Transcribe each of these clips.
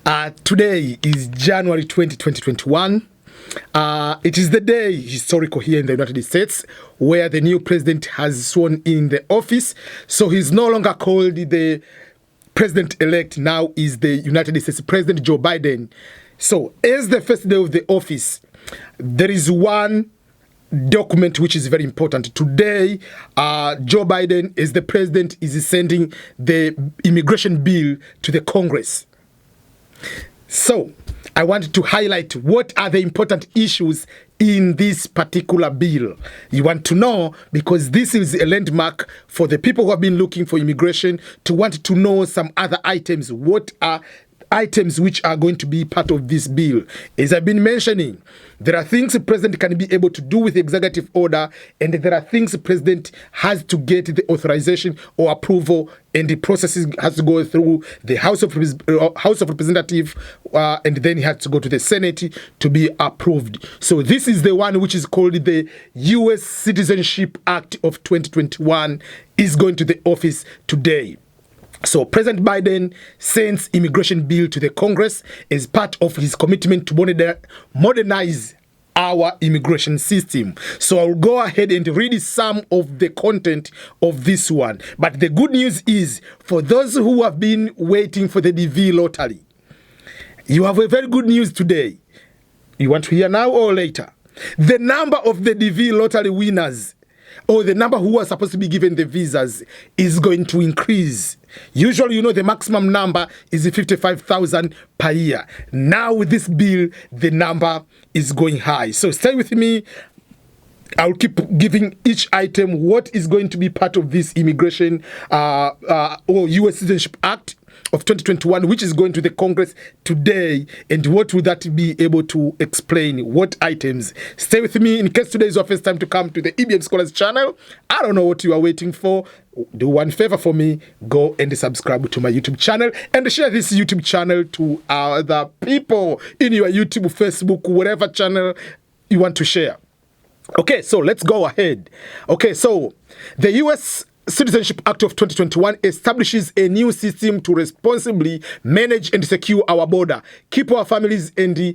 Today is January 20, 2021. It is the day historical here in the United States where the new president has sworn in the office. So he's no longer called the president-elect, now is the United States President Joe Biden. So as the first day of the office, there is one document which is very important. Today, Joe Biden, as the president, is sending the immigration bill to the Congress. So I wanted to highlight what are the important issues in this particular bill. You want to know because this is a landmark for the people who have been looking for immigration to want to know some other items. What are items which are going to be part of this bill? As I've been mentioning, there are things the president can be able to do with the executive order, and there are things the president has to get the authorization or approval, and the process has to go through the House of Representatives, and then it has to go to the Senate to be approved. So this is the one which is called the U.S. Citizenship Act of 2021 is going to the office today. So President Biden sends immigration bill to the Congress as part of his commitment to modernize our immigration system. So I'll go ahead and read some of the content of this one. But the good news is, for those who have been waiting for the DV lottery, you have a very good news today. You want to hear now or later? The number of the DV lottery winners, or the number who are supposed to be given the visas, is going to increase. Usually, you know, the maximum number is 55,000 per year. Now with this bill, the number is going high. So stay with me. I'll keep giving each item what is going to be part of this immigration or U.S. Citizenship Act of 2021, which is going to the Congress today, and what would that be able to explain, what items. Stay with me. In case today is your first time to come to the EBM Scholars channel, I don't know what you are waiting for. Do one favor for me, go and subscribe to my YouTube channel and share this YouTube channel to other people in your YouTube, Facebook, whatever channel you want to share. Okay, so let's go ahead. Okay, so the U.S. Citizenship Act of 2021 establishes a new system to responsibly manage and secure our border, keep our families and the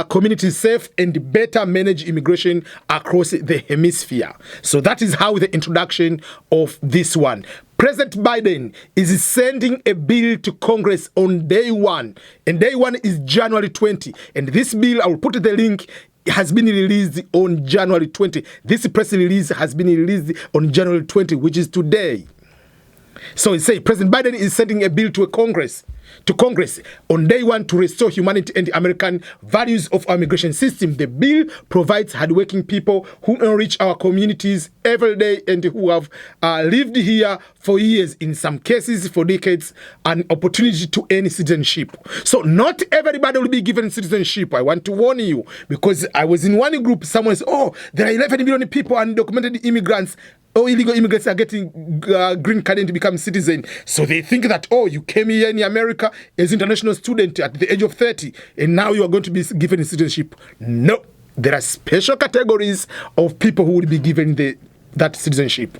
communities safe, and better manage immigration across the hemisphere. So that is how the introduction of this one. President Biden is sending a bill to Congress on day one, and day one is January 20. And this bill, I will put the link, has been released on January 20. This press release has been released on January 20, which is today. So it says President Biden is sending a bill to Congress on day one to restore humanity and the American values of our immigration system. The bill provides hardworking people who enrich our communities every day and who have lived here for years, in some cases for decades, an opportunity to earn citizenship. So not everybody will be given citizenship. I want to warn you, because I was in one group, someone said, oh, there are 11 million people undocumented immigrants. Oh, illegal immigrants are getting green card and to become citizen. So they think that, oh, you came here in America as international student at the age of 30, and now you are going to be given citizenship. No, there are special categories of people who will be given that citizenship.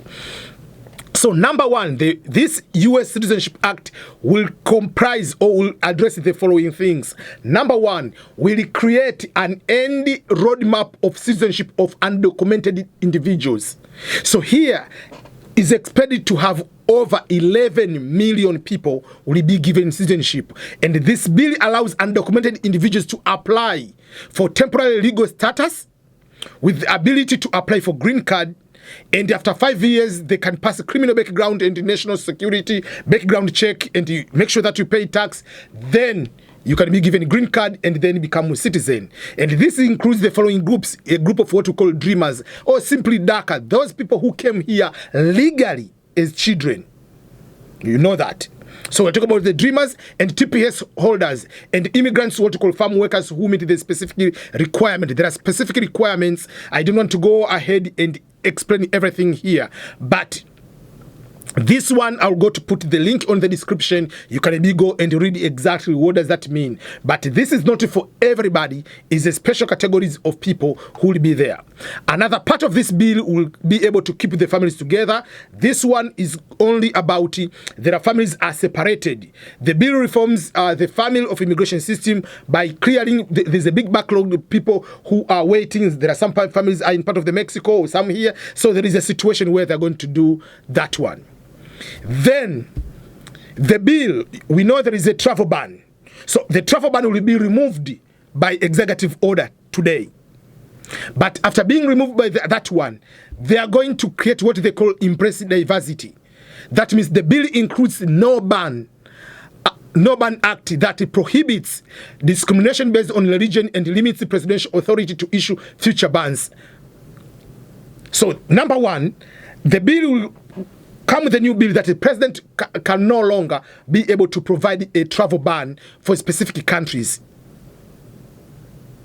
So number one, this U.S. Citizenship Act will comprise or will address the following things. Number one, will create an end roadmap of citizenship of undocumented individuals. So here is expected to have over 11 million people will be given citizenship. And this bill allows undocumented individuals to apply for temporary legal status with the ability to apply for green card. And after 5 years, they can pass a criminal background and national security background check, and you make sure that you pay tax. Then you can be given a green card and then become a citizen. And this includes the following groups: a group of what we call dreamers, or simply DACA, those people who came here legally as children. You know that. So we're talking about the dreamers and TPS holders and immigrants, what we call farm workers, who meet the specific requirement. There are specific requirements. I don't want to go ahead and explain everything here, but This one, I'll go to put the link on the description. You can maybe go and read exactly what does that mean. But this is not for everybody. It's a special categories of people who will be there. Another part of this bill will be able to keep the families together. This one is only about their families are separated. The bill reforms the family of immigration system by clearing, there's a big backlog of people who are waiting. There are some families are in part of the Mexico, some here. So there is a situation where they're going to do that one. Then the bill, we know there is a travel ban. So the travel ban will be removed by executive order today. But after being removed by that one, they are going to create what they call embracing diversity. That means the bill includes no ban act that prohibits discrimination based on religion and limits the presidential authority to issue future bans. So number one, the bill will come with a new bill that the president can no longer be able to provide a travel ban for specific countries.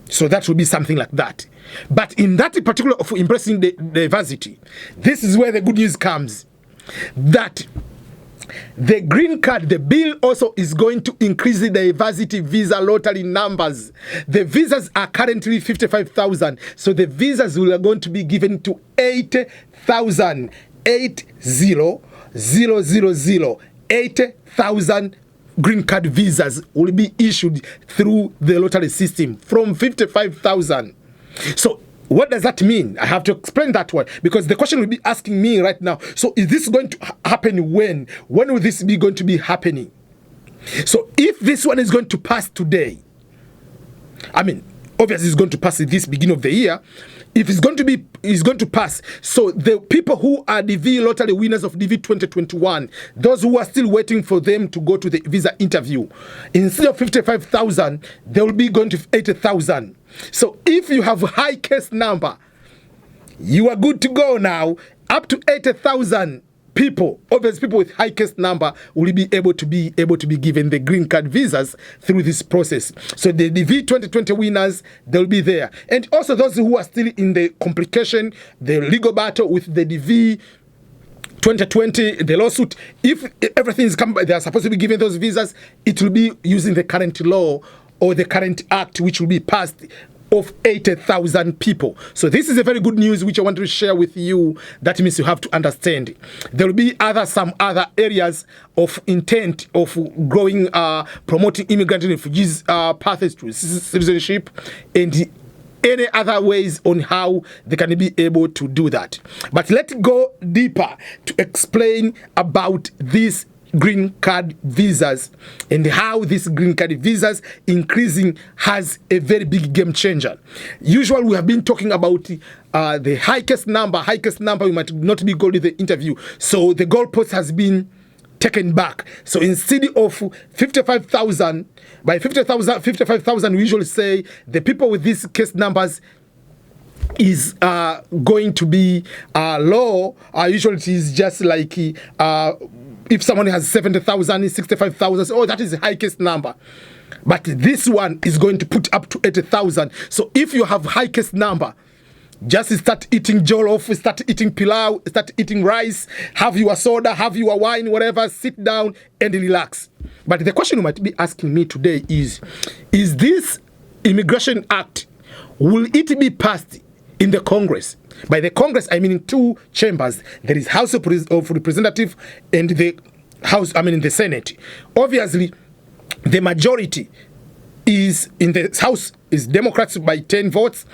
So that will be something like that. But in that particular of embracing the diversity, this is where the good news comes. That the green card, the bill also is going to increase the diversity visa lottery numbers. The visas are currently 55,000. So the visas are going to be given to 80,000. 80,000 green card visas will be issued through the lottery system from 55,000. So what does that mean? I have to explain that one because the question will be asking me right now. So is this going to happen when? When will this be going to be happening? So if this one is going to pass today, I mean, obviously it's going to pass at this beginning of the year. If it's going to pass. So the people who are DV lottery winners of DV 2021, those who are still waiting for them to go to the visa interview, instead of 55,000, they will be going to 80,000. So if you have a high case number, you are good to go now. Up to 80,000 people, obviously people with high case number, will be able to be given the green card visas through this process. So the DV 2020 winners, they'll be there. And also those who are still in the complication, the legal battle with the DV 2020, the lawsuit, if everything is come, they are supposed to be given those visas, it will be using the current law or the current act which will be passed of 80,000 people. So this is a very good news which I want to share with you. That means you have to understand. There will be some other areas of intent of growing, promoting immigrant and refugees paths to citizenship and any other ways on how they can be able to do that. But let's go deeper to explain about this green card visas and how this green card visas increasing has a very big game changer. Usually we have been talking about the highest number we might not be going to the interview. So the goalpost has been taken back. So instead of 55,000, by 55,000 we usually say the people with these case numbers is going to be low. Usually it is just like if someone has 70,000, 65,000, oh, that is the highest number. But this one is going to put up to 80,000. So if you have highest number, just start eating jollof, start eating pilau, start eating rice, have your soda, have your wine, whatever, sit down and relax. But the question you might be asking me today is this Immigration Act, will it be passed in the Congress? By the Congress, I mean in two chambers. There is House of Representatives and the House, in the Senate. Obviously, the majority is in the House is Democrats by 10 votes.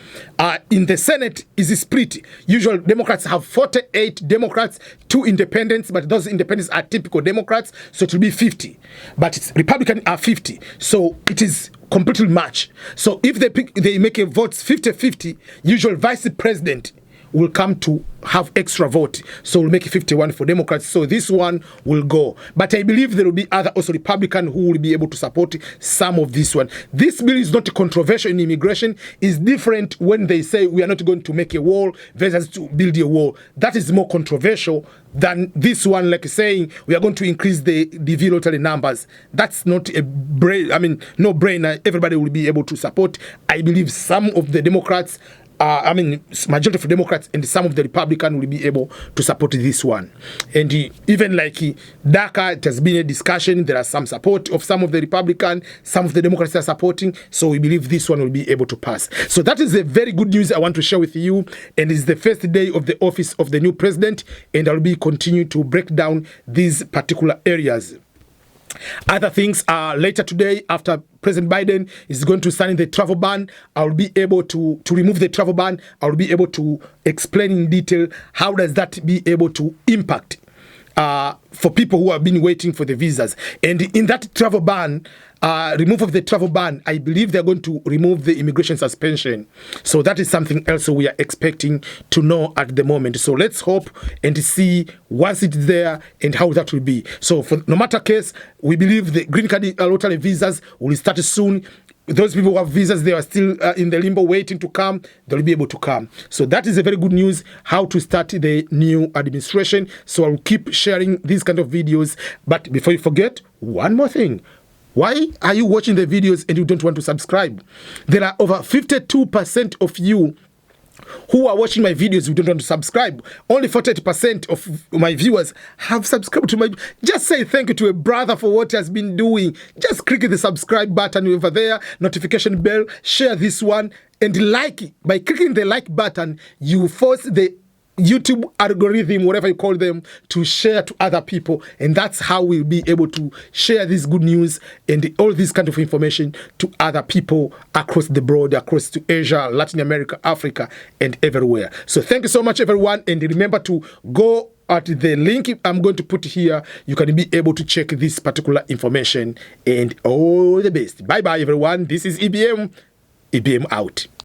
In the Senate is split. Usually Democrats have 48 Democrats, 2 independents, but those independents are typical Democrats, so it will be 50. But Republicans are 50. So it is completely matched. So if they make a vote 50-50, usually Vice President will come to have extra vote. So we'll make it 51 for Democrats. So this one will go. But I believe there will be other also Republicans who will be able to support some of this one. This bill is not controversial in immigration. It's different when they say we are not going to make a wall versus to build a wall. That is more controversial than this one, like saying we are going to increase the DV lottery numbers. That's not a no brainer. Everybody will be able to support. I believe some of the Democrats majority of Democrats and some of the Republicans will be able to support this one. And even like DACA, it has been a discussion. There are some support of some of the Republicans, some of the Democrats are supporting. So we believe this one will be able to pass. So that is a very good news I want to share with you. And it's the first day of the office of the new president. And I'll be continue to break down these particular areas. Other things are later today, after President Biden is going to sign the travel ban, I'll be able to remove the travel ban. I'll be able to explain in detail how does that be able to impact for people who have been waiting for the visas. And in that travel ban, remove of the travel ban, I believe they're going to remove the immigration suspension. So that is something else we are expecting to know at the moment. So let's hope and see once it's there and how that will be. So for no matter case, we believe the green card lottery visas will start soon. Those people who have visas, they are still in the limbo waiting to come, they'll be able to come. So that is a very good news, how to start the new administration. So I'll keep sharing these kind of videos. But before you forget, one more thing. Why are you watching the videos and you don't want to subscribe? There are over 52% of you who are watching my videos who don't want to subscribe. Only 48% of my viewers have subscribed to my... Just say thank you to a brother for what he has been doing. Just click the subscribe button over there, notification bell, share this one, and like it. By clicking the like button, you force the YouTube algorithm, whatever you call them, to share to other people. And that's how we'll be able to share this good news and all this kind of information to other people across the board, across to Asia, Latin America, Africa, and everywhere. So thank you so much, everyone. And remember to go at the link I'm going to put here. You can be able to check this particular information. And all the best. Bye-bye, everyone. This is EBM. EBM out.